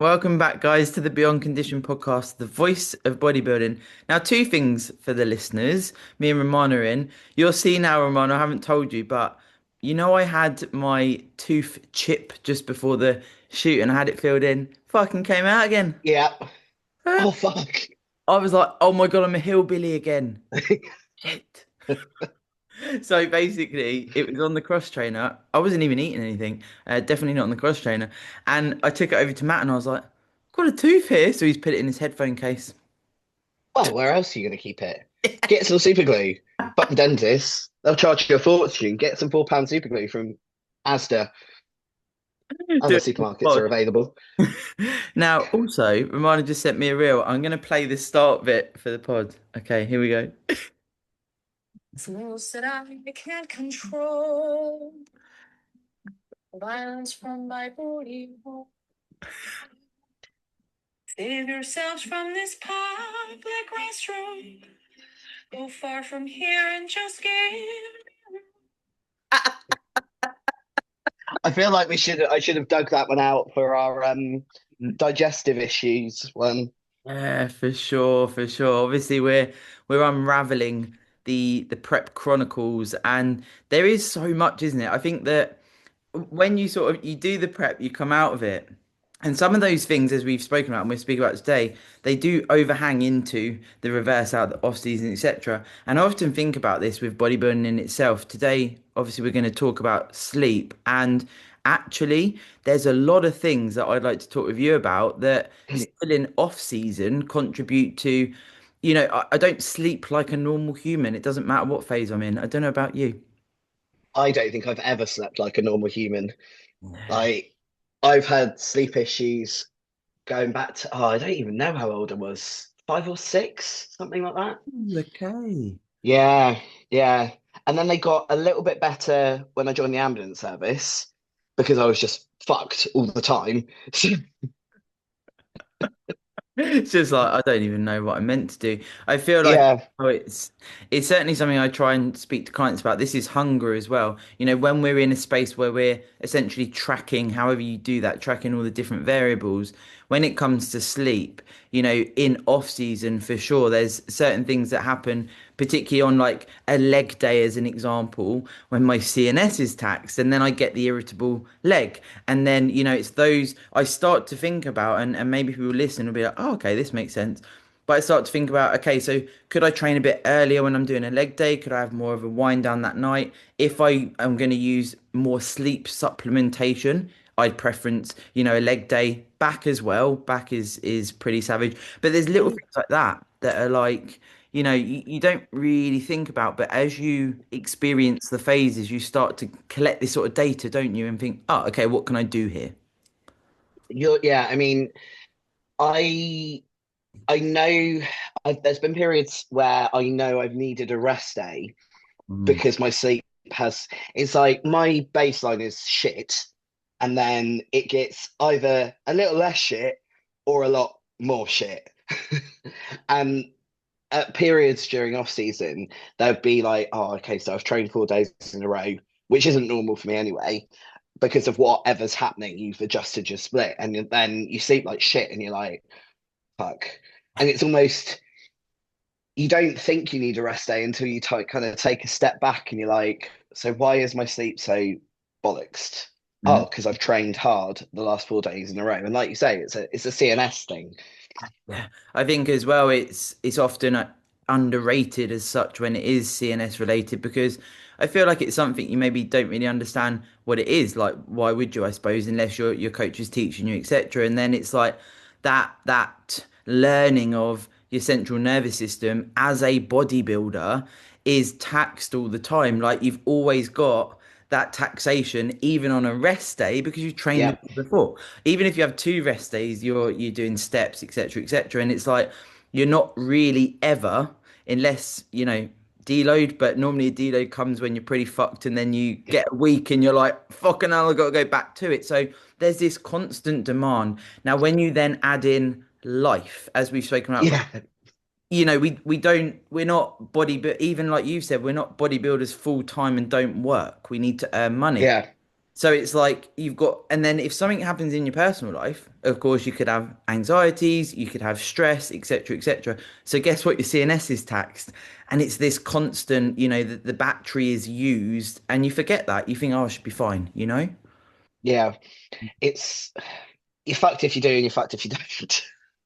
Welcome back, guys, to the Beyond Condition podcast, the voice of bodybuilding. Now, two things for the listeners. Me and Romana are in. You'll see now, Romana, I haven't told you, but I had my tooth chip just before the shoot and I had it filled in. Fucking came out again. Yeah. I Oh fuck. was like, oh my God, I'm a hillbilly again. Shit. So basically, it was on the cross trainer. I wasn't even eating anything, definitely not on the cross trainer. And I took it over to Matt and I was like, got a tooth here. So he's put it in his headphone case. Well, where else are you going to keep it? Get some super glue. Fuck the dentist. They'll charge you a fortune. Get some £4 super glue from Asda. Do Other it for the supermarkets are pod. available. Now, also, Romana just sent me a reel. I'm going to play the start bit for the pod. Okay, here we go. Flows that I can't control. Violence from my body. Save yourselves from this public restroom. Go far from here and just give. I feel like I should have dug that one out for our digestive issues one. Yeah, for sure, for sure. Obviously, we're unraveling the prep chronicles, and there is so much, isn't it? I think that when you sort of you do the prep, you come out of it, and some of those things, as we've spoken about and we're speaking about today, they do overhang into the reverse out the off season, etc. And I often think about this with bodybuilding in itself. Today, obviously, we're going to talk about sleep, and actually, there's a lot of things that I'd like to talk with you about that still in off season contribute to, I don't sleep like a normal human. It doesn't matter what phase I'm in. I don't know about you. I don't think I've ever slept like a normal human. Like I've had sleep issues going back to I don't even know how old I was. 5 or 6, something like that. Okay. Yeah, yeah. And then they got a little bit better when I joined the ambulance service because I was just fucked all the time. It's just like I don't even know what I'm meant to do. I feel like Yeah, oh, it's certainly something I try and speak to clients about. This is hunger as well. When we're in a space where we're essentially tracking, however you do that, tracking all the different variables. When it comes to sleep, in off season for sure, there's certain things that happen, particularly on like a leg day, as an example, when my CNS is taxed, and then I get the irritable leg. And then, it's those I start to think about, and maybe people listen will be like, oh, okay, this makes sense. But I start to think about, okay, so could I train a bit earlier when I'm doing a leg day? Could I have more of a wind down that night? If I am going to use more sleep supplementation, I'd preference, a leg day back as well. Back is pretty savage. But there's little things like that that are like, you don't really think about, but as you experience the phases, you start to collect this sort of data, don't you? And think, oh, okay, what can I do here? yeah. I mean, I I know there's been periods where I know I've needed a rest day Mm. because my sleep has. It's like my baseline is shit, and then it gets either a little less shit or a lot more shit. And at periods during off season, there'd be like, oh, okay, so I've trained 4 days in a row, which isn't normal for me anyway, because of whatever's happening. You've adjusted your split, and then you sleep like shit, and you're like, fuck. And it's almost you don't think you need a rest day until you kind of take a step back, and you're like, so why is my sleep so bollocksed? Mm. Oh, because I've trained hard the last 4 days in a row. And like you say, it's a CNS thing. Yeah, I think as well, it's often underrated as such when it is CNS related because I feel like it's something you maybe don't really understand what it is. Like, why would you? I suppose unless your coach is teaching you, etc. And then it's like that learning of your central nervous system as a bodybuilder is taxed all the time. Like you've always got that taxation even on a rest day because you trained the Yeah. day before. Even if you have two rest days, you're doing steps, etc., etc. And it's like you're not really ever, unless deload. But normally a deload comes when you're pretty fucked, and then you get a week and you're like, fucking hell, I got to go back to it. So there's this constant demand. Now, when you then add in life, as we've spoken about Yeah. we're not but even like you said, we're not bodybuilders full time and don't work. We need to earn money. Yeah. So it's like you've got, and then if something happens in your personal life, of course, you could have anxieties, you could have stress, etc., etc. So guess what? Your CNS is taxed, and it's this constant, the battery is used, and you forget that. You think, oh, I should be fine, Yeah, it's you're fucked if you do and you're fucked if you don't.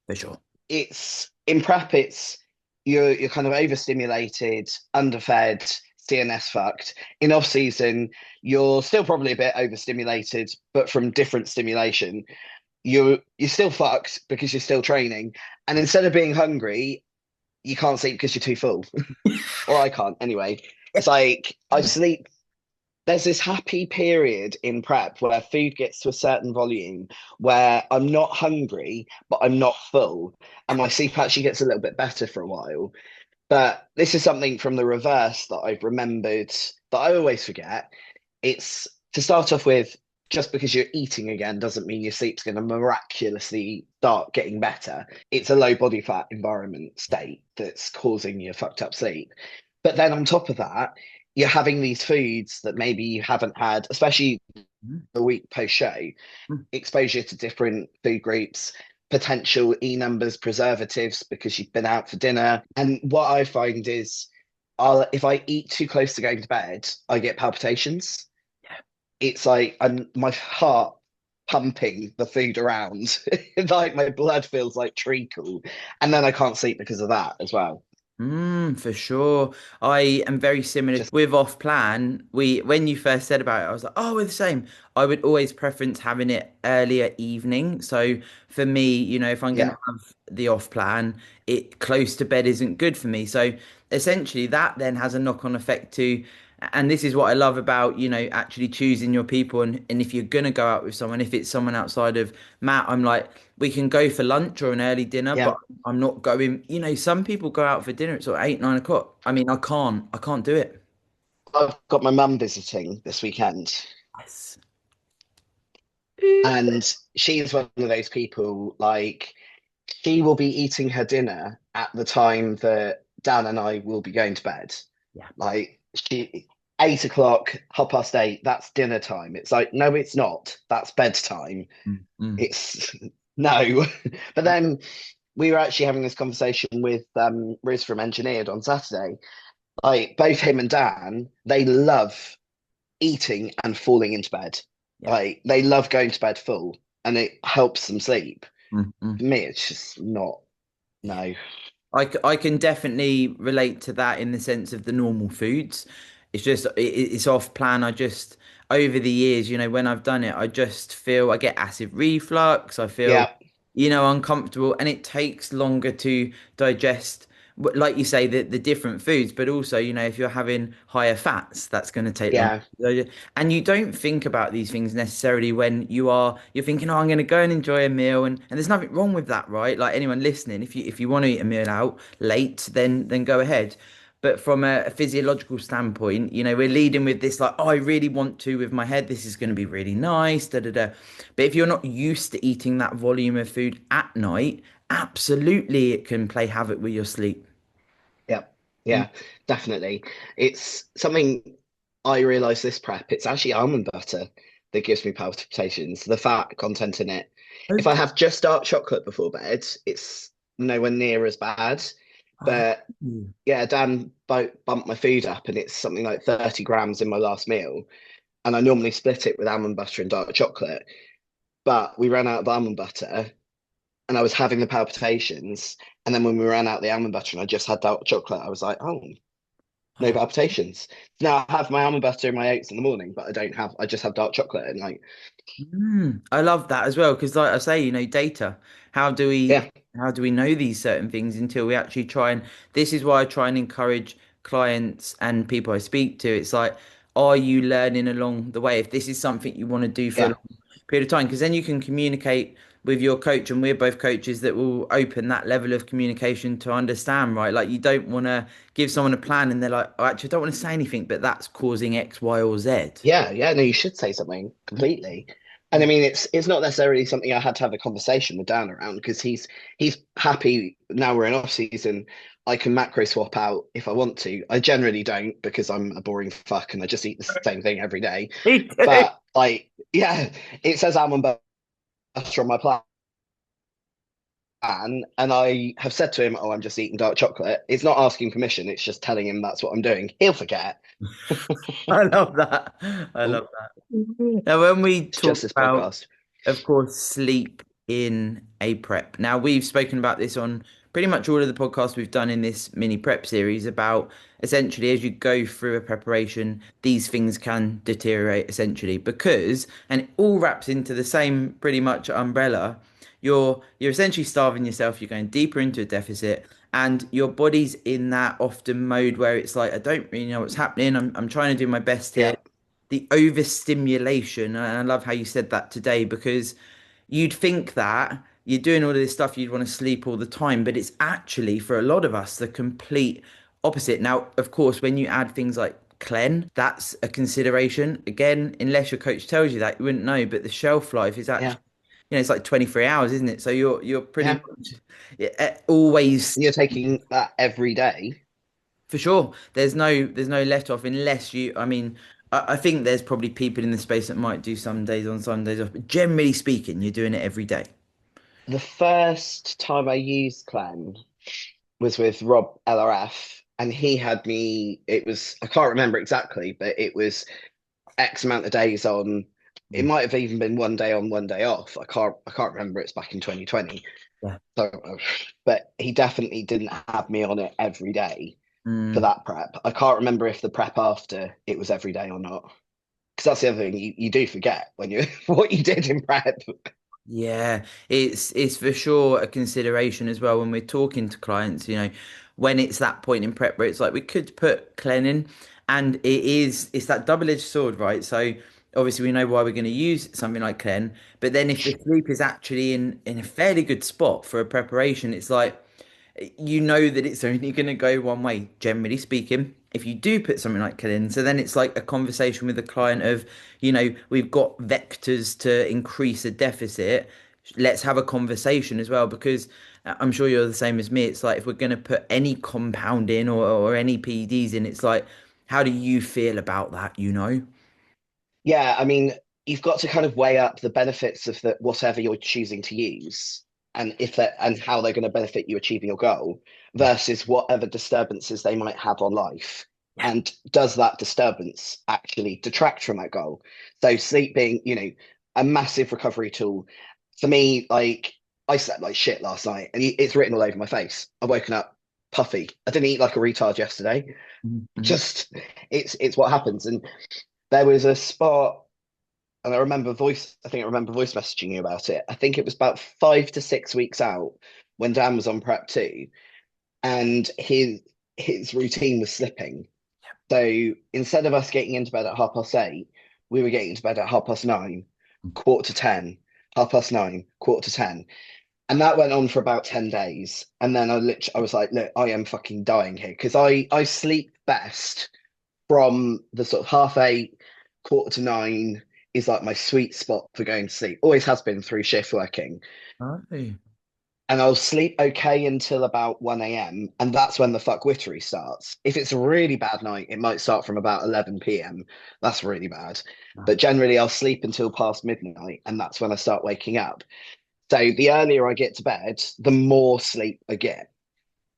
for sure. It's in prep, it's you're kind of overstimulated, underfed, CNS fucked. In off season, you're still probably a bit overstimulated, but from different stimulation. You're still fucked because you're still training. And instead of being hungry, you can't sleep because you're too full. Or I can't anyway. It's like I sleep. There's this happy period in prep where food gets to a certain volume where I'm not hungry, but I'm not full. And my sleep actually gets a little bit better for a while. But this is something from the reverse that I've remembered that I always forget. It's to start off with, just because you're eating again doesn't mean your sleep's going to miraculously start getting better. It's a low body fat environment state that's causing your fucked up sleep. But then on top of that, you're having these foods that maybe you haven't had, especially the week post show, exposure to different food groups, potential E numbers, preservatives because you've been out for dinner. And what I find is, if I eat too close to going to bed, I get palpitations. It's like my heart pumping the food around, like my blood feels like treacle, and then I can't sleep because of that as well. For sure. I am very similar Just with off plan. When you first said about it, I was like, oh, we're the same. I would always preference having it earlier evening. So for me, if I'm gonna yeah, have the off plan, it close to bed isn't good for me. So essentially that then has a knock-on effect too. And this is what I love about, actually choosing your people. And if you're gonna go out with someone, if it's someone outside of Matt, I'm like, we can go for lunch or an early dinner, yeah. but I'm not going, some people go out for dinner at sort of 8, 9 o'clock. I mean, I can't do it. I've got my mum visiting this weekend, Yes. and she's one of those people like she will be eating her dinner at the time that Dan and I will be going to bed. Yeah. Like she 8 o'clock, 8:30, that's dinner time. It's like, no, it's not. That's bedtime. Mm, mm. It's no. But then we were actually having this conversation with Riz from Engineered on Saturday. Like both him and Dan, they love eating and falling into bed. Yeah. Like they love going to bed full and it helps them sleep. Mm, mm. For me, it's just not, Yeah. no. I can definitely relate to that in the sense of the normal foods. It's just it's off plan. I just over the years, when I've done it, I just feel I get acid reflux. I feel, Yeah, uncomfortable, and it takes longer to digest. Like you say, the different foods, but also, if you're having higher fats, that's going to take longer. yeah, And you don't think about these things necessarily when you're thinking, oh, I'm going to go and enjoy a meal, and there's nothing wrong with that, right? Like anyone listening, if you want to eat a meal out late, then go ahead. But from a physiological standpoint, we're leading with this like, oh, I really want to with my head. This is going to be really nice, da da da. But if you're not used to eating that volume of food at night, absolutely it can play havoc with your sleep. yeah, yeah, definitely. It's something I realized this prep. It's actually almond butter that gives me palpitations, the fat content in it. If I Okay. have just dark chocolate before bed, it's nowhere near as bad. Oh, But yeah, Dan bumped my food up and it's something like 30 grams in my last meal. And I normally split it with almond butter and dark chocolate. But we ran out of almond butter and I was having the palpitations. And then when we ran out the almond butter and I just had dark chocolate, I was like, oh, no oh. palpitations. Now I have my almond butter and my oats in the morning, but I just have dark chocolate and like, I love that as well because, like I say, data. How do we yeah, how do we know these certain things until we actually try and this is why I try and encourage clients and people I speak to. It's like, are you learning along the way? If this is something you want to do for a yeah, long period of time, because then you can communicate with your coach, and we're both coaches that will open that level of communication to understand, right? Like you don't want to give someone a plan and they're like, oh, actually, I don't want to say anything, but that's causing X, Y, or Z. yeah, yeah. No, you should say something completely. And I mean, it's not necessarily something I had to have a conversation with Dan around because he's happy now we're in off season. I can macro swap out if I want to. I generally don't because I'm a boring fuck and I just eat the same thing every day. Me But too. Like, yeah, it says almond butter on my plan, and I have said to him, "Oh, I'm just eating dark chocolate." It's not asking permission; it's just telling him that's what I'm doing. He'll forget. I love that. I Oh, love that. Now, when we it's talk just this about, podcast. of course, sleep in a prep. Now, we've spoken about this on pretty much all of the podcasts we've done in this mini prep series about essentially as you go through a preparation, these things can deteriorate essentially because, and it all wraps into the same pretty much umbrella. You're essentially starving yourself, you're going deeper into a deficit, and your body's in that often mode where it's like, I don't really know what's happening. I'm trying to do my best here. Yeah, The overstimulation, and I love how you said that today because you'd think that you're doing all of this stuff, you'd want to sleep all the time, but it's actually for a lot of us the complete opposite. Now, of course, when you add things like Clen, that's a consideration. Again, unless your coach tells you that, you wouldn't know, but the shelf life is yeah, actually, it's like 23 hours, isn't it? So you're pretty yeah. much always You're taking that every day. for sure. There's no let off unless you. I mean, I think there's probably people in the space that might do some days on, some days off. But generally speaking, you're doing it every day. The first time I used Clem was with Rob LRF, and he had me. It was I can't remember exactly, but it was X amount of days on. It Mm. might have even been one day on, one day off. I can't remember. It's back in 2020. Yeah. So, but he definitely didn't have me on it every day for Mm. that prep. I can't remember if the prep after it was every day or not. Because that's the other thing you do forget when you what you did in prep. Yeah, it's for sure a consideration as well when we're talking to clients, when it's that point in prep where it's like we could put Clen in and it's that double-edged sword, right? So obviously we know why we're going to use something like Clen, but then if the sleep is actually in a fairly good spot for a preparation, it's like you know that it's only going to go one way, generally speaking. If you do put something like Kellen, so then it's like a conversation with the client of, we've got vectors to increase a deficit. Let's have a conversation as well, because I'm sure you're the same as me. It's like if we're going to put any compound in or any PEDs in, it's like, how do you feel about that? Yeah, I mean, you've got to kind of weigh up the benefits of the whatever you're choosing to use and if that and how they're going to benefit you achieving your goal Yeah, versus whatever disturbances they might have on life. yeah, And does that disturbance actually detract from that goal? So sleep being, a massive recovery tool. For me, like I slept like shit last night and it's written all over my face. I've woken up puffy. I didn't eat like a retard yesterday. mhm. Just it's what happens. And there was a spot, and I think I remember voice messaging you about it. I think it was about 5 to 6 weeks out when Dan was on prep two, and his routine was slipping. So instead of us getting into bed at 8:30, we were getting into bed at 9:30, quarter to 10, 9:30, quarter to 10. And that went on for about 10 days. And then I was like, look, I am fucking dying here because I sleep best from the sort of 8:30, quarter to 9 is like my sweet spot for going to sleep. Always has been through shift working. Oh, And I'll sleep okay until about 1 a.m. And that's when the fuckwittery starts. If it's a really bad night, it might start from about 11 p.m. That's really bad. But generally, I'll sleep until past midnight. And that's when I start waking up. So the earlier I get to bed, the more sleep I get.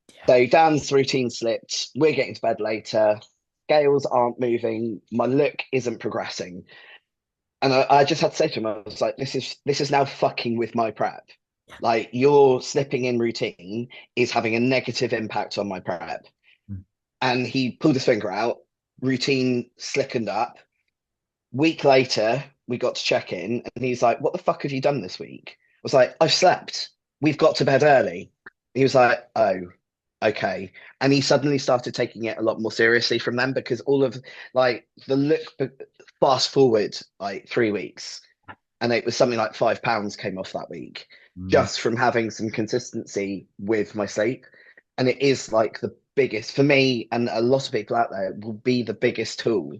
yeah. So Dan's routine slipped. We're getting to bed later. Scales aren't moving. My look isn't progressing. And I just had to say to him, I was like, this is now fucking with my prep. Like your slipping in routine is having a negative impact on my prep. Mm. And he pulled his finger out, routine slickened up. Week later, we got to check in, and he's like, "What the fuck have you done this week?" I was like, "I've slept. We've got to bed early." He was like, "Oh, okay." And he suddenly started taking it a lot more seriously from them because all of like the look fast forward like 3 weeks, and it was something like £5 came off that week Mm. just from having some consistency with my sleep. And it is like the biggest for me and a lot of people out there will be the biggest tool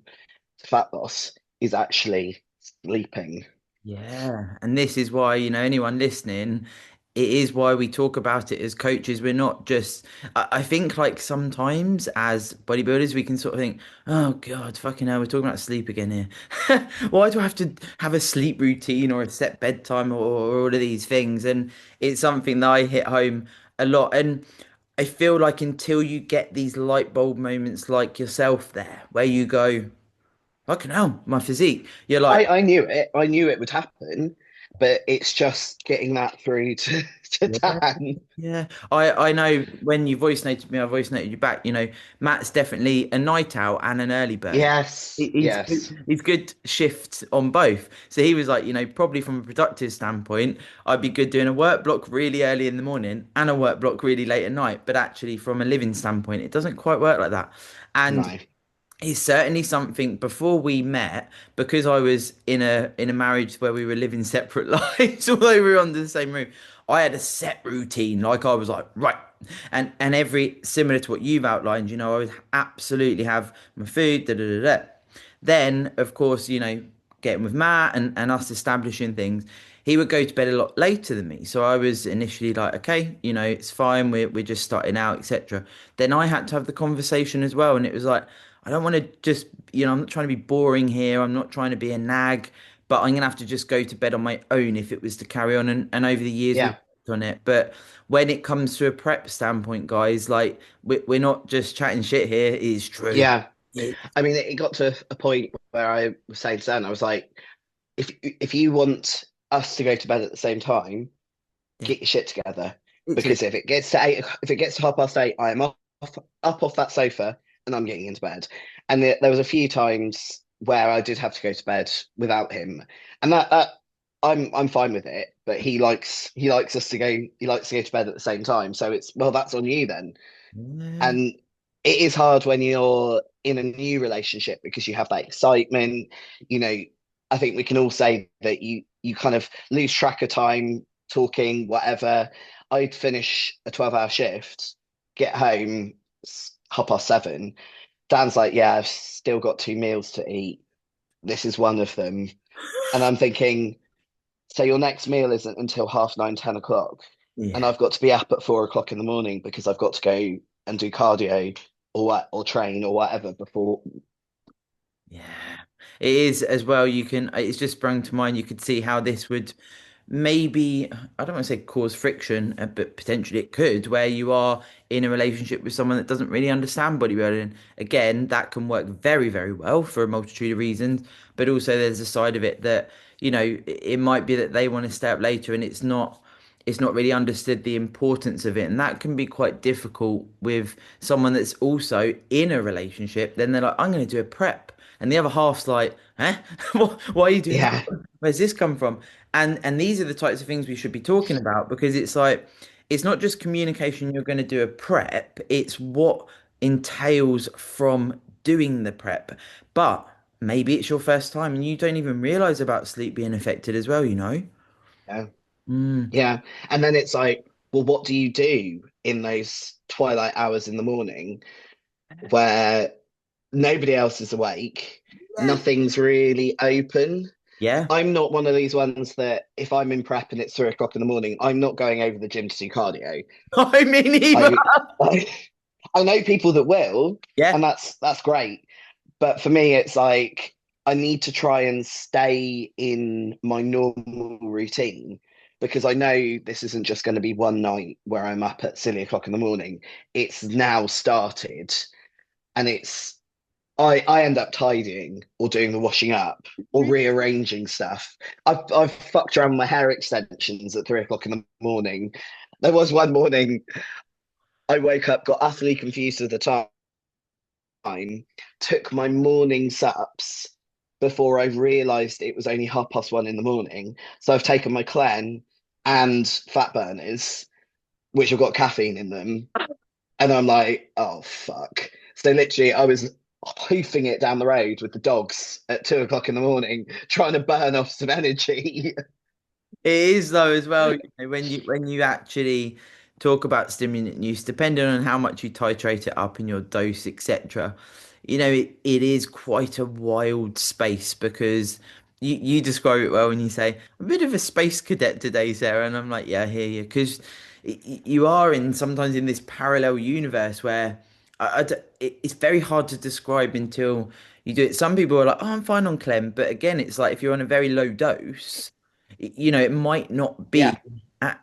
to fat loss is actually sleeping. Yeah, and this is why, anyone listening, it is why we talk about it as coaches. We're not just, I think like sometimes as bodybuilders, we can sort of think, oh God, fucking hell, we're talking about sleep again here. Why do I have to have a sleep routine or a set bedtime or all of these things? And it's something that I hit home a lot. And I feel like until you get these light bulb moments like yourself there, where you go, fucking hell, my physique, you're like, I knew it. I knew it would happen, but it's just getting that through to yeah. Dan. Yeah, I know when you voice noted me, I voice noted you back. You know, Matt's definitely a night owl and an early bird. Yes, He's yes, good, he's good shift on both. So he was like, you know, probably from a productive standpoint, I'd be good doing a work block really early in the morning and a work block really late at night. But actually, from a living standpoint, it doesn't quite work like that. And no, it's certainly something before we met, because I was in a marriage where we were living separate lives, although we were under the same roof. I had a set routine. Like I was like, right. And every similar to what you've outlined, you know, I would absolutely have my food, da da da da. Then, of course, you know, getting with Matt and us establishing things, he would go to bed a lot later than me. So I was initially like, okay, you know, it's fine. We're just starting out, etc. Then I had to have the conversation as well. And it was like, I don't want to just, you know, I'm not trying to be boring here. I'm not trying to be a nag, but I'm going to have to just go to bed on my own if it was to carry on. And over the years, we've yeah, worked on it. But when it comes to a prep standpoint, guys, like we're not just chatting shit here. It is true. yeah. It, I mean, it got to a point where I was saying to Dan, I was like, if you want us to go to bed at the same time, yeah, get your shit together. literally. Because if it gets to eight, if it gets to 8:30, I am up off that sofa and I'm getting into bed. And there was a few times where I did have to go to bed without him, and that I'm fine with it. But he likes us to go he likes to go to bed at the same time. So it's well, that's on you then. Yeah. And it is hard when you're in a new relationship because you have that excitement. You know, I think we can all say that you kind of lose track of time talking, whatever. I'd finish a 12-hour shift, get home, 7:30. Dan's like, yeah, I've still got two meals to eat. This is one of them. And I'm thinking, so your next meal isn't until 9:30, 10 o'clock. And Yeah. I've got to be up at 4 o'clock in the morning because I've got to go and do cardio or what or train or whatever before. Yeah, it is as well. You can, it's just sprung to mind. You could see how this would maybe, I don't want to say cause friction, but potentially it could, where you are in a relationship with someone that doesn't really understand bodybuilding. Again, that can work very, very well for a multitude of reasons, but also there's a side of it that, you know, it might be that they want to stay up later and it's not really understood the importance of it, and that can be quite difficult with someone that's also in a relationship. Then they're like, I'm going to do a prep, and the other half's like, eh, why are you doing that? Yeah, Where's this come from? And these are the types of things we should be talking about, because it's like it's not just communication. You're going to do a prep, it's what entails from doing the prep. But maybe it's your first time and you don't even realize about sleep being affected as well, you know. yeah, Mm. yeah. And then it's like, well, what do you do in those twilight hours in the morning where nobody else is awake, Yeah. nothing's really open? Yeah. I'm not one of these ones that if I'm in prep and it's 3 o'clock in the morning, I'm not going over the gym to do cardio. I mean, either. I I, I know people that will, Yeah. and that's great. But for me, it's like I need to try and stay in my normal routine because I know this isn't just going to be one night where I'm up at silly o'clock in the morning. It's now started, and I end up tidying or doing the washing up or rearranging stuff. I've fucked around with my hair extensions at 3 o'clock in the morning. There was one morning I woke up, got utterly confused with the time, took my morning sups before I realised it was only 1:30 in the morning. So I've taken my Clen and fat burners, which have got caffeine in them, and I'm like, oh fuck. So literally, I was hoofing it down the road with the dogs at 2 o'clock in the morning, trying to burn off some energy. It is though as well, you know, when you actually talk about stimulant use, depending on how much you titrate it up in your dose, etc. You know, it is quite a wild space because You describe it well when you say I'm a bit of a space cadet today, Sarah, and I'm like, yeah, I hear you, because you are in sometimes in this parallel universe where it's very hard to describe until you do it. Some people are like, oh, I'm fine on Clem, but again, it's like if you're on a very low dose, it might not be Yeah.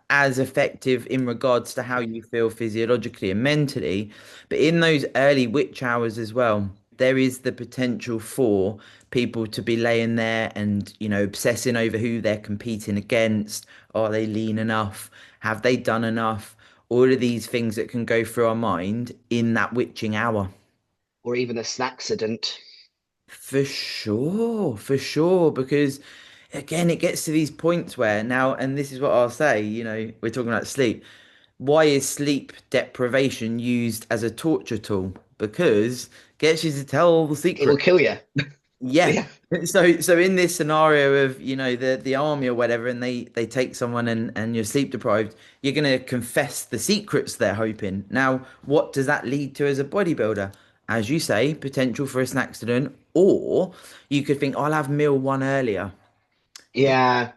as effective in regards to how you feel physiologically and mentally. But in those early witch hours as well, there is the potential for people to be laying there and, obsessing over who they're competing against. Are they lean enough? Have they done enough? All of these things that can go through our mind in that witching hour. Or even a snack accident. For sure, because again, it gets to these points where now, and this is what I'll say, we're talking about sleep. Why is sleep deprivation used as a torture tool? Because it gets you to tell all the It'll secrets. kill you. Yeah. Yeah. So in this scenario of, the army or whatever, and they take someone and you're sleep deprived, you're gonna confess the secrets they're hoping. Now, what does that lead to as a bodybuilder? As you say, potential for an accident, or you could think, I'll have meal one earlier. Yeah.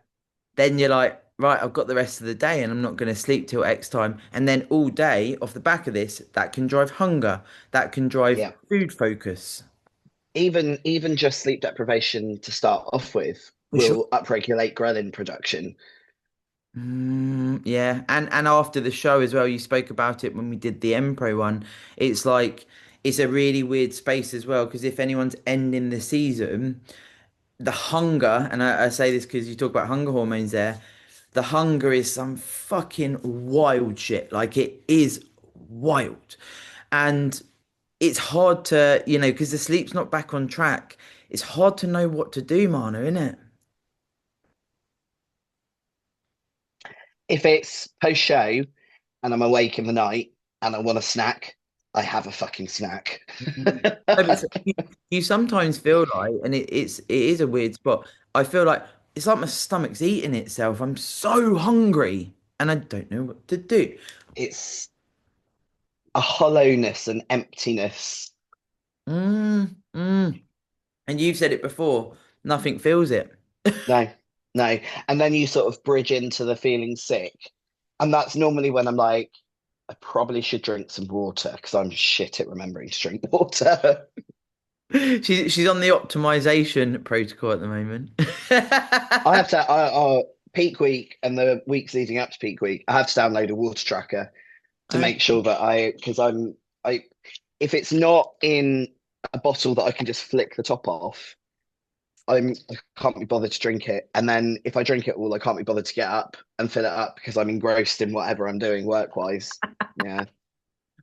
Then you're like, right, I've got the rest of the day and I'm not going to sleep till X time. And then all day off the back of this, that can drive hunger, that can drive Yeah. food focus. Even just sleep deprivation to start off with For sure. will upregulate ghrelin production. Yeah, and after the show as well, you spoke about it when we did the Empro one. It's like it's a really weird space as well because if anyone's ending the season, the hunger, and I say this because you talk about hunger hormones there, the hunger is some fucking wild shit. Like it is wild. And it's hard to, because the sleep's not back on track. It's hard to know what to do, Mana, isn't it? If it's post show and I'm awake in the night and I want a snack, I have a fucking snack. Mm. No, but you sometimes feel like, and it is a weird spot. I feel like it's like my stomach's eating itself. I'm so hungry and I don't know what to do. It's a hollowness and emptiness. Mm. And you've said it before, nothing feels it. No, no. And then you sort of bridge into the feeling sick. And that's normally when I'm like, I probably should drink some water because I'm shit at remembering to drink water. She's on the optimization protocol at the moment. I have to, peak week and the weeks leading up to peak week, I have to download a water tracker to Okay. make sure that because if it's not in a bottle that I can just flick the top off, I can't be bothered to drink it. And then if I drink it all, I can't be bothered to get up and fill it up because I'm engrossed in whatever I'm doing work wise. Yeah.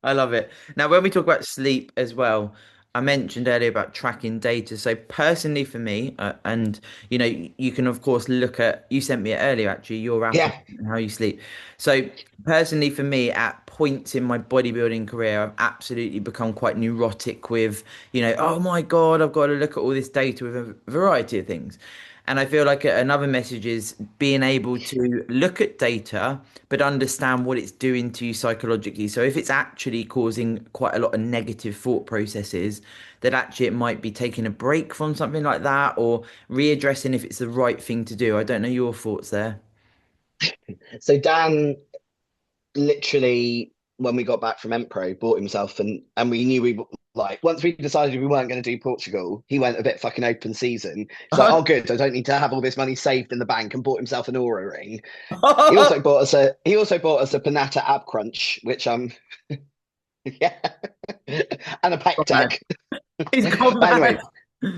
I love it. Now, when we talk about sleep as well, I mentioned earlier about tracking data. So personally for me, and you can of course look at, you sent me it earlier actually, your app Yeah. and how you sleep. So personally for me, at points in my bodybuilding career, I've absolutely become quite neurotic with, oh my God, I've got to look at all this data with a variety of things. And I feel like another message is being able to look at data, but understand what it's doing to you psychologically. So if it's actually causing quite a lot of negative thought processes, that actually it might be taking a break from something like that or readdressing if it's the right thing to do. I don't know your thoughts there. So Dan literally, when we got back from Empro, bought himself and we knew we like once we decided we weren't going to do Portugal, he went a bit fucking open season. He's like, oh good, I don't need to have all this money saved in the bank, and bought himself an Aura ring. He also bought us a Panata ab crunch, which yeah, and a pack Man, tech. he's gone But mad. anyway,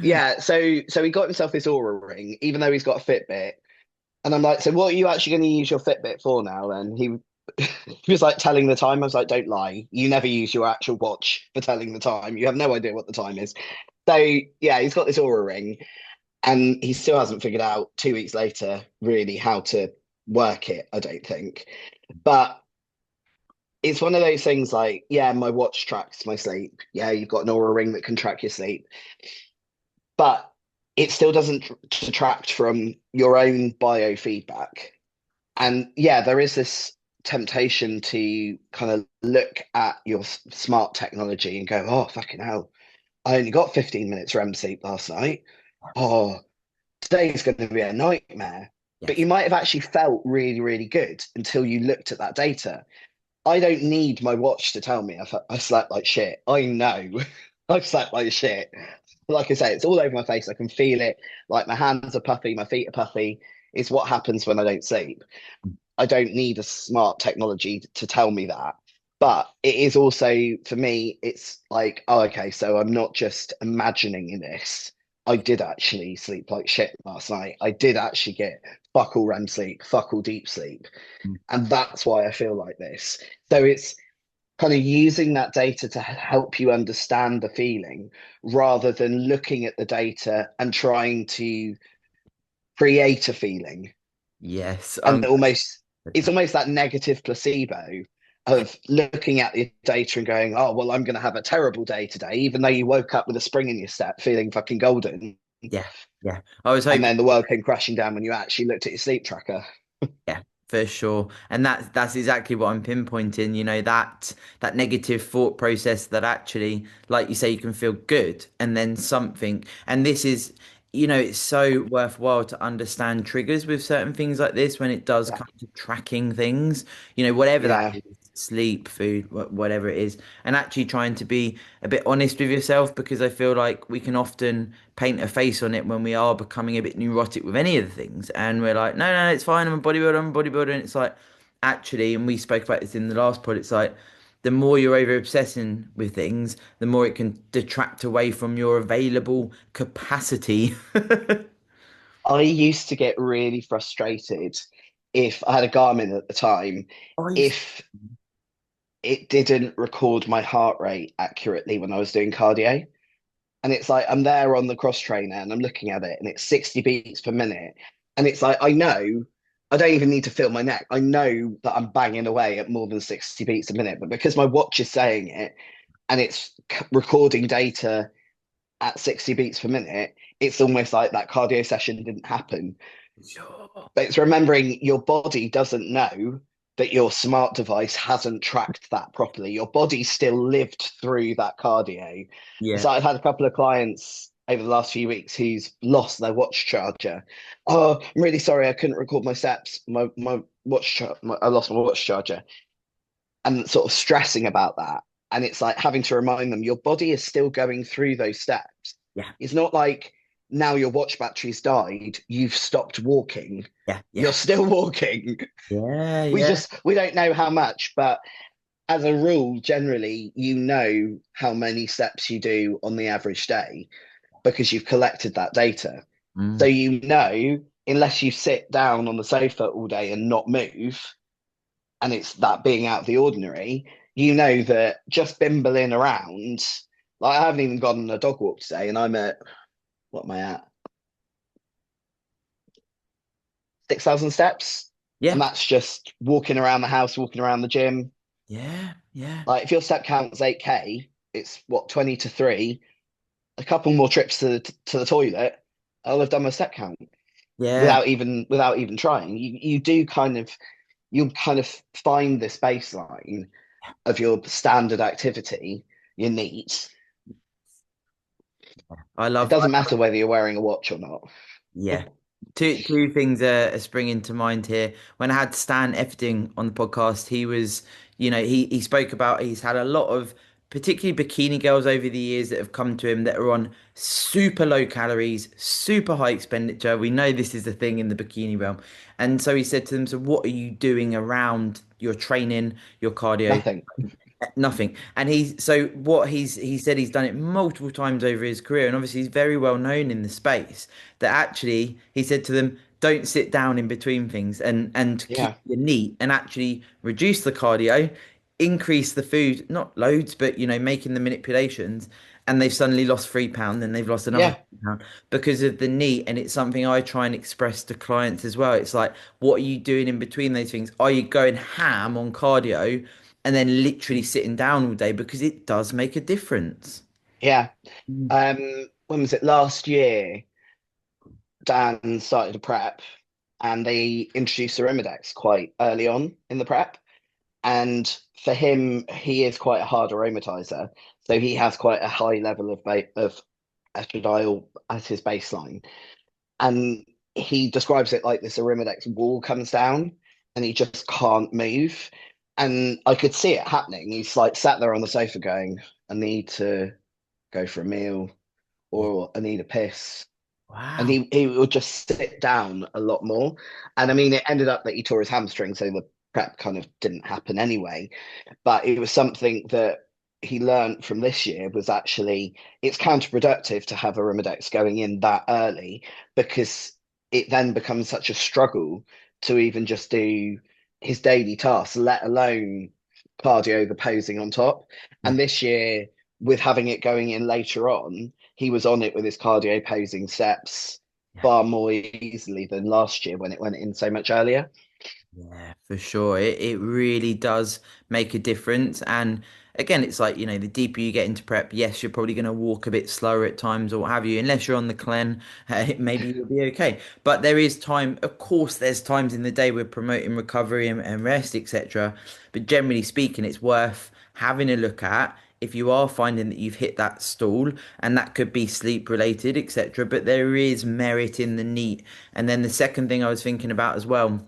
yeah, so he got himself this Aura ring, even though he's got a Fitbit. And I'm like, so what are you actually going to use your Fitbit for now? And he was like telling the time. I was like, don't lie. You never use your actual watch for telling the time. You have no idea what the time is. So yeah, he's got this Aura ring, and he still hasn't figured out 2 weeks later really how to work it. I don't think, but it's one of those things like, yeah, my watch tracks my sleep. Yeah, you've got an Aura ring that can track your sleep, but it still doesn't detract from your own biofeedback. And yeah, there is this temptation to kind of look at your smart technology and go, oh, fucking hell, I only got 15 minutes REM sleep last night. Oh, today's going to be a nightmare. But Yes. you might have actually felt really, really good until you looked at that data. I don't need my watch to tell me I slept like shit. I know I've slept like shit. Like I say, it's all over my face. I can feel it. Like my hands are puffy, my feet are puffy. It's what happens when I don't sleep. I don't need a smart technology to tell me that. But it is also, for me, it's like, oh, okay, so I'm not just imagining this. I did actually sleep like shit last night. I did actually get fuck all REM sleep, fuck all deep sleep. And that's why I feel like this. So it's kind of using that data to help you understand the feeling rather than looking at the data and trying to create a feeling. Yes. And almost, it's almost that negative placebo of looking at the data and going, oh, well, I'm going to have a terrible day today, even though you woke up with a spring in your step feeling fucking golden. Yeah. Yeah. I was And hoping. then the world came crashing down when you actually looked at your sleep tracker. Yeah, for sure. And that's exactly what I'm pinpointing, that negative thought process that actually, like you say, you can feel good and then something. And this is, it's so worthwhile to understand triggers with certain things like this when it does Yeah. come to tracking things, whatever that Yeah. is, sleep, food, whatever it is, and actually trying to be a bit honest with yourself because I feel like we can often paint a face on it when we are becoming a bit neurotic with any of the things. And we're like, no, no, it's fine. I'm a bodybuilder. And it's like, actually, and we spoke about this in the last pod, it's like, the more you're over obsessing with things, the more it can detract away from your available capacity. I used to get really frustrated if I had a Garmin at the time, I used if it didn't record my heart rate accurately when I was doing cardio. And it's like I'm there on the cross trainer and I'm looking at it and it's 60 beats per minute. And it's like I know I don't even need to feel my neck. I know that I'm banging away at more than 60 beats a minute, but because my watch is saying it and it's recording data at 60 beats per minute, it's almost like that cardio session didn't happen. sure. But it's remembering your body doesn't know that your smart device hasn't tracked that properly. Your body still lived through that cardio. Yeah. So I've had a couple of clients over the last few weeks who's lost their watch charger. Oh, I'm really sorry, I couldn't record my steps. I lost my watch charger, and sort of stressing about that. And it's like having to remind them your body is still going through those steps. Yeah. It's not like now your watch battery's died, you've stopped walking. Yeah. You're Yeah. still walking. Yeah. We Yeah. just we don't know how much, but as a rule, generally, you know how many steps you do on the average day because you've collected that data. So Mm. you know, unless you sit down on the sofa all day and not move, and it's that being out of the ordinary, you know that just bimbling around, like I haven't even gone on a dog walk today, and I'm at what am I at? 6,000 steps. Yeah. And that's just walking around the house, walking around the gym. Yeah. Yeah. Like if your step count's 8K, it's what, 20 to 3, a couple more trips to the toilet, I'll have done my step count Yeah. without even trying. You do kind of you'll kind of find this baseline of your standard activity, your needs. I It love. doesn't matter whether you're wearing a watch or not. Yeah. Two things are springing to mind here. When I had Stan Efferding on the podcast, he was, he spoke about he's had a lot of particularly bikini girls over the years that have come to him that are on super low calories, super high expenditure. We know this is the thing in the bikini realm. And so he said to them, so what are you doing around your training, your cardio? Nothing. Nothing. And he said he's done it multiple times over his career, and obviously he's very well known in the space. That actually he said to them, don't sit down in between things and keep Yeah. your neat and actually reduce the cardio, increase the food, not loads, but making the manipulations, and they've suddenly lost 3 pounds, then they've lost another Yeah. 3 pounds because of the neat. And it's something I try and express to clients as well. It's like, what are you doing in between those things? Are you going ham on cardio? And then literally sitting down all day because it does make a difference. Yeah. Mm. When was it? Last year, Dan started a prep and they introduced the Remodex quite early on in the prep. And for him, he is quite a hard aromatizer. So he has quite a high level of estradiol as his baseline. And he describes it like this Arimidex wall comes down and he just can't move. And I could see it happening. He's like sat there on the sofa going, I need to go for a meal Yeah. or I need a piss. And Wow. he would just sit down a lot more. And I mean, it ended up that he tore his hamstring, so the prep kind of didn't happen anyway. But it was something that he learned from this year was actually it's counterproductive to have a Rolodex going in that early because it then becomes such a struggle to even just do his daily tasks, let alone cardio, the posing on top. Yeah. And this year, with having it going in later on, he was on it with his cardio posing steps Yeah. far more easily than last year when it went in so much earlier. Yeah, for sure. It really does make a difference. And again, it's like, the deeper you get into prep, yes, you're probably going to walk a bit slower at times or what have you, unless you're on the clen, maybe you'll be okay. But there is time, of course, there's times in the day we're promoting recovery and rest, etc. But generally speaking, it's worth having a look at if you are finding that you've hit that stall, and that could be sleep related, etc. But there is merit in the neat. And then the second thing I was thinking about as well.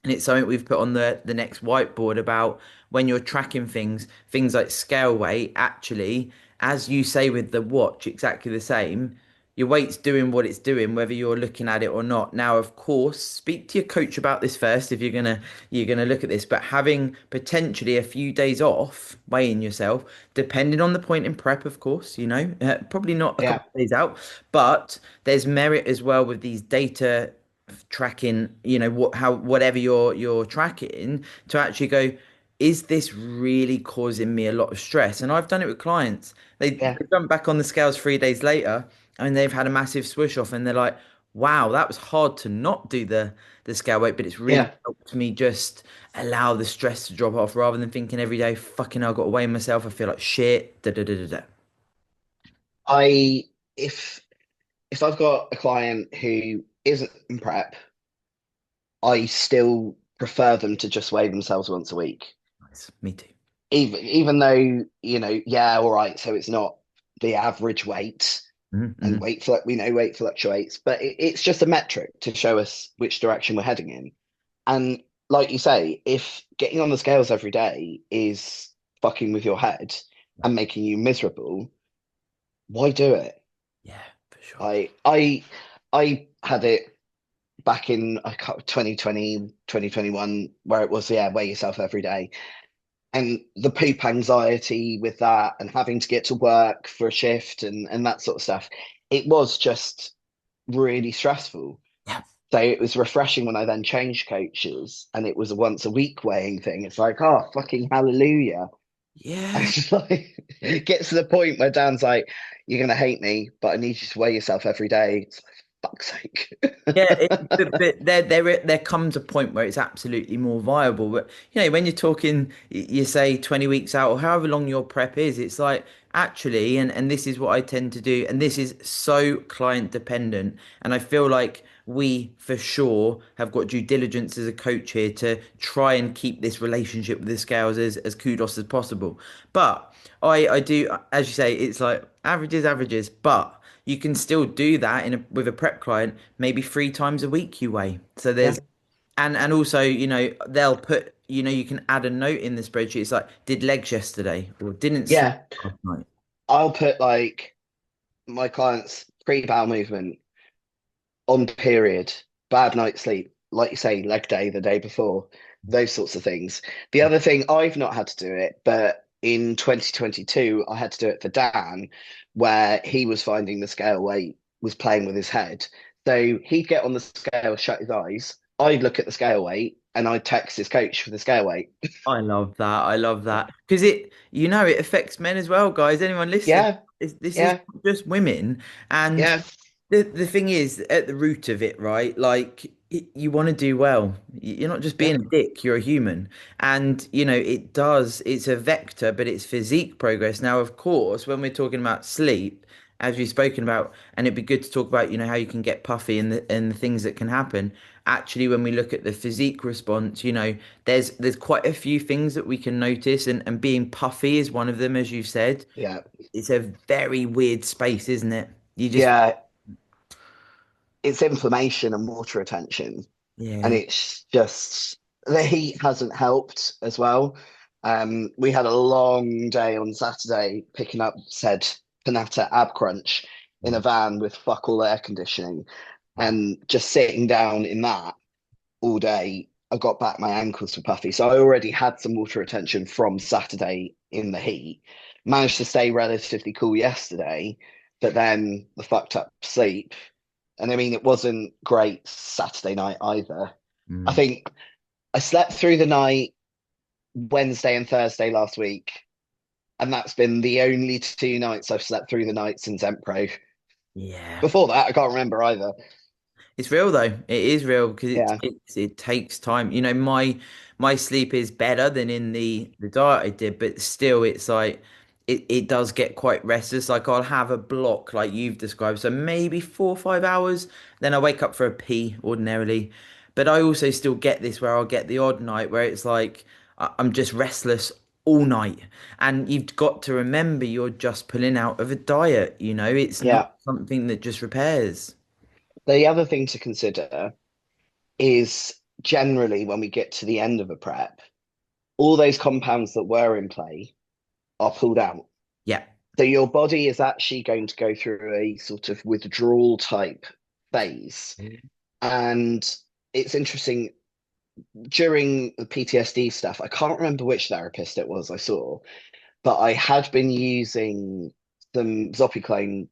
And it's something we've put on the next whiteboard about when you're tracking things like scale weight, actually, as you say with the watch, exactly the same. Your weight's doing what it's doing, whether you're looking at it or not. Now, of course, speak to your coach about this first if you're gonna look at this, but having potentially a few days off weighing yourself, depending on the point in prep, of course, probably not a couple Yeah, of days out, but there's merit as well with these data tracking, whatever you're tracking to actually go, is this really causing me a lot of stress? And I've done it with clients. yeah, They jump back on the scales 3 days later and they've had a massive swish off and they're like, wow, that was hard to not do the scale weight, but it's really yeah. helped me just allow the stress to drop off rather than thinking every day, fucking hell, I've got to weigh myself. I feel like shit. Da, da, da, da, da. I if if I've got a client who isn't in prep, I still prefer them to just weigh themselves once a week. Nice. Me too. Even though, yeah, all right, so it's not the average weight and Mm-hmm. we know weight fluctuates, but it's just a metric to show us which direction we're heading in. And like you say, if getting on the scales every day is fucking with your head and making you miserable, why do it? Yeah, for sure. I I I had it back in 2020, 2021, where it was, yeah, weigh yourself every day. And the poop anxiety with that and having to get to work for a shift and that sort of stuff, it was just really stressful. Yeah. So it was refreshing when I then changed coaches and it was a once a week weighing thing. It's like, oh, fucking hallelujah. And Yeah. it's like, it gets to the point where Dan's like, you're going to hate me, but I need you to weigh yourself every day. It's like, fuck's sake. Yeah, but there comes a point where it's absolutely more viable. But when you're talking, you say 20 weeks out or however long your prep is, it's like actually, and this is what I tend to do, and this is so client dependent. And I feel like we for sure have got due diligence as a coach here to try and keep this relationship with the scales as kudos as possible. But I do, as you say, it's like averages, but you can still do that with a prep client, maybe 3 times a week you weigh. So Yeah. there's and also, they'll put, you can add a note in the spreadsheet. It's like, did legs yesterday or didn't sleep Yeah. last night. I'll put like my clients' pre-bowel movement on period, bad night's sleep, like you say, leg day the day before, those sorts of things. The other thing, I've not had to do it, but in 2022, I had to do it for Dan, where he was finding the scale weight was playing with his head. So he'd get on the scale, shut his eyes. I'd look at the scale weight and I'd text his coach for the scale weight. I love that. I love that because it affects men as well, guys. Anyone listening, Yeah, this is yeah, not just women. And yeah, the thing is, at the root of it, right? Like you want to do well. You're not just yeah, being a dick, you're a human. And it's a vector, but it's physique progress. Now, of course, when we're talking about sleep, as we've spoken about, and it'd be good to talk about, how you can get puffy and the things that can happen. Actually, when we look at the physique response, there's quite a few things that we can notice, and being puffy is one of them, as you said. yeah, It's a very weird space, isn't it? You just yeah. it's inflammation and water retention, and Yeah. it's just the heat hasn't helped as well. We had a long day on Saturday picking up said Panata ab crunch in a van with fuck all air conditioning, and just sitting down in that all day. I got back, my ankles were puffy. So I already had some water retention from Saturday in the heat. Managed to stay relatively cool yesterday, but then the fucked up sleep. And I mean, it wasn't great Saturday night either. I Mm. think I slept through the night Wednesday and Thursday last week, and that's been the only 2 nights I've slept through the night since Empro. Yeah. Before that, I can't remember either. It's real though. It is real because Yeah, it takes time. You know, my sleep is better than in the diet I did, but still it's like it does get quite restless. Like I'll have a block like you've described, so maybe 4 or 5 hours, then I wake up for a pee ordinarily. But I also still get this where I'll get the odd night where it's like I'm just restless all night. And you've got to remember you're just pulling out of a diet, you know, it's not yeah. something that just repairs. The other thing to consider is generally when we get to the end of a prep, all those compounds that were in play are pulled out. Yeah. So your body is actually going to go through a sort of withdrawal type phase. And it's interesting during the PTSD stuff, I can't remember which therapist it was I saw, but I had been using some Zopiclone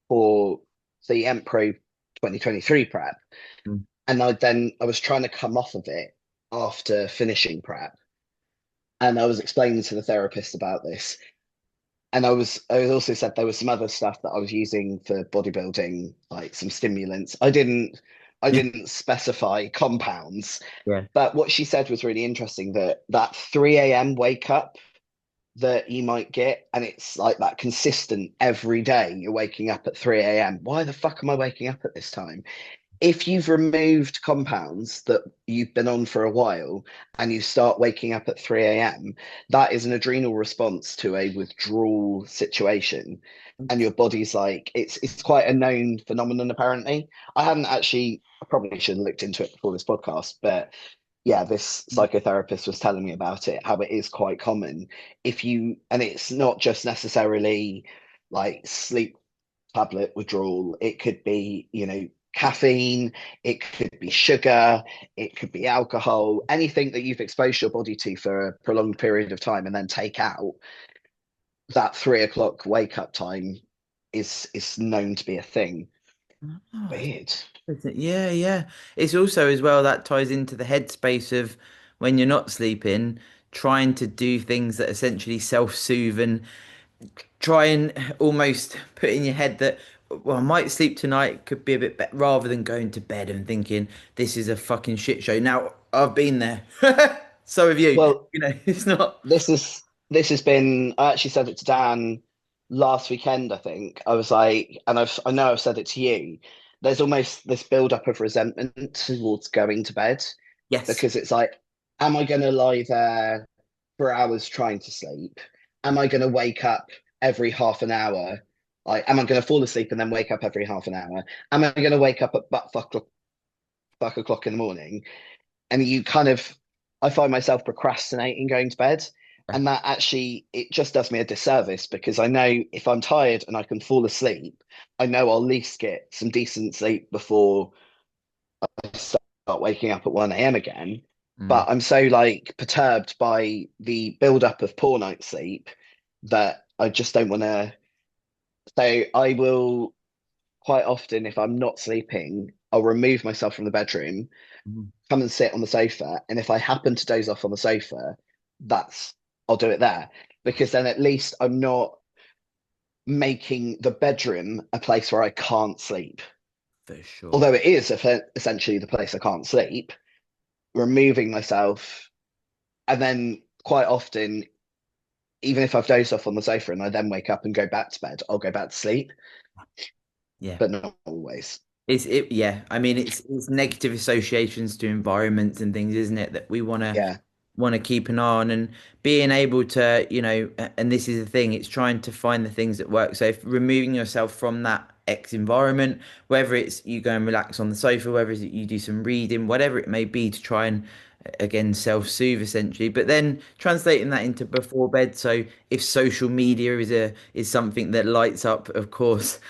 for the Empro 2023 prep. Mm. And I was trying to come off of it after finishing prep. And I was explaining to the therapist about this. And I was also said there was some other stuff that I was using for bodybuilding, like some stimulants. I didn't specify compounds, Yeah. but what she said was really interesting, that 3 a.m. wake up that you might get, and it's like that consistent every day. You're waking up at 3 a.m. Why the fuck am I waking up at this time? If you've removed compounds that you've been on for a while and you start waking up at 3 a.m., that is an adrenal response to a withdrawal situation. And your body's like, it's quite a known phenomenon, apparently. I probably should have looked into it before this podcast, but yeah, this psychotherapist was telling me about it, how it is quite common. And it's not just necessarily like sleep tablet withdrawal. It could be, caffeine, it could be sugar, it could be alcohol, anything that you've exposed your body to for a prolonged period of time and then take out, that 3 o'clock wake up time is known to be a thing. Oh, Weird. yeah, yeah. It's also as well that ties into the headspace of when you're not sleeping, trying to do things that essentially self-soothe and try and almost put in your head that, well, I might sleep tonight, could be a bit better, rather than going to bed and thinking this is a fucking shit show. Now, I've been there. So have you. Well, You know, it's not. this has been, I actually said it to Dan last weekend, I think. I was like, and I know I've said it to you. There's almost this build up of resentment towards going to bed Yes. because it's like, am I going to lie there for hours trying to sleep? Am I going to wake up every half an hour? Like, am I going to fall asleep and then wake up every half an hour? Am I going to wake up at fuck o'clock in the morning? And I find myself procrastinating going to bed. And that actually, it just does me a disservice because I know if I'm tired and I can fall asleep, I know I'll at least get some decent sleep before I start waking up at 1 a.m. again. Mm. But I'm so like perturbed by the build up of poor night's sleep that I just don't want to. So I will quite often, if I'm not sleeping, I'll remove myself from the bedroom, Mm. come and sit on the sofa. And if I happen to doze off on the sofa, that's I'll do it there because then at least I'm not making the bedroom a place where I can't sleep. For sure. Although it is essentially the place I can't sleep, removing myself, and then quite often, even if I've dozed off on the sofa and I then wake up and go back to bed, I'll go back to sleep, Yeah. but not always. Yeah. I mean, it's negative associations to environments and things, isn't it? That we Yeah, want to keep an eye on and being able to, and this is the thing, it's trying to find the things that work. So if removing yourself from that X environment, whether it's you go and relax on the sofa, whether it's you do some reading, whatever it may be to try and again self-soothe essentially. But then translating that into before bed. So if social media is something that lights up, of course,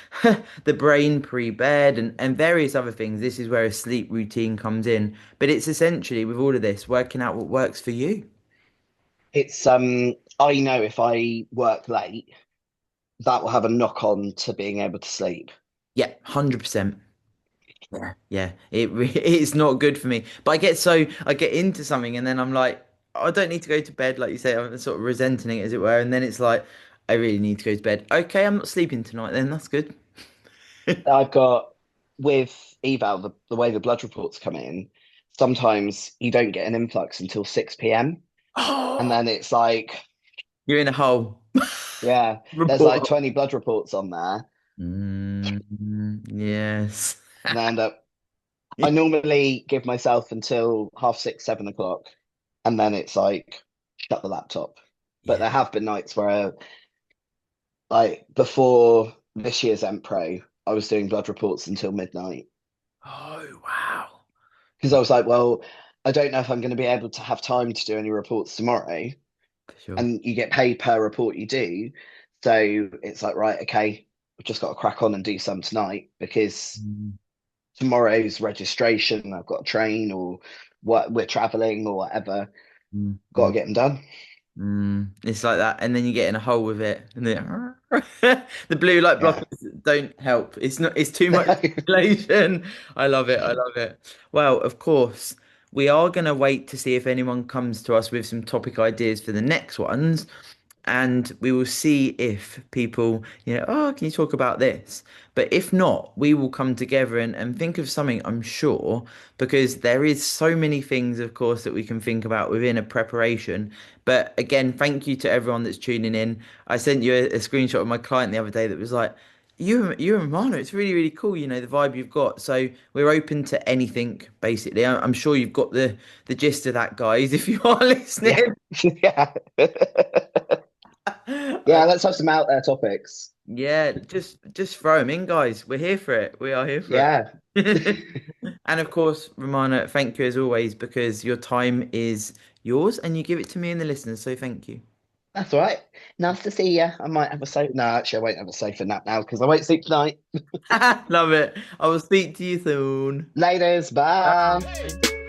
the brain pre-bed and various other things, this is where a sleep routine comes in. But it's essentially with all of this working out what works for you. It's I know if I work late, that will have a knock on to being able to sleep. Yeah, 100%. Yeah, yeah, it's not good for me. But I get into something and then I'm like, I don't need to go to bed, like you say, I'm sort of resenting it as it were, and then it's like, I really need to go to bed. Okay, I'm not sleeping tonight, then that's good. I've got with eval the way the blood reports come in, sometimes you don't get an influx until 6 p.m. And Oh, then it's like, you're in a hole. yeah, there's like Report. 20 blood reports on there. Yes. And I end up I normally give myself until half 6, 7 o'clock, and then it's like shut the laptop. But Yeah. there have been nights where like before this year's Pro, I was doing blood reports until midnight Oh, wow. because I was like, well, I don't know if I'm going to be able to have time to do any reports tomorrow. For sure. And you get paid per report you do. So it's like, right, okay, I've just got to crack on and do some tonight because Mm, tomorrow's registration, I've got to train or what we're traveling or whatever. mm, Got to mm. get them done. It's like that, and then you get in a hole with it, and then the blue light Yeah. blockers don't help. It's not. It's too much stimulation. I love it. I love it. Well, of course, we are gonna wait to see if anyone comes to us with some topic ideas for the next ones and we will see if people, oh, can you talk about this? But if not, we will come together and think of something, I'm sure, because there is so many things, of course, that we can think about within a preparation. But again, thank you to everyone that's tuning in. I sent you a screenshot of my client the other day that was like, you and Romana, it's really, really cool, the vibe you've got. So we're open to anything, basically. I'm sure you've got the gist of that, guys, if you are Yeah. listening. Yeah. Yeah, let's have some out there topics. Yeah, just throw them in, guys. We're here for it. We are here for Yeah, it. And of course, Romana, thank you as always because your time is yours and you give it to me and the listeners. So thank you. that's all right. Nice to see you. I might have a sofa. No, actually, I won't have a sofa nap now because I won't sleep tonight. Love it. I will speak to you soon. Laters, bye. Bye.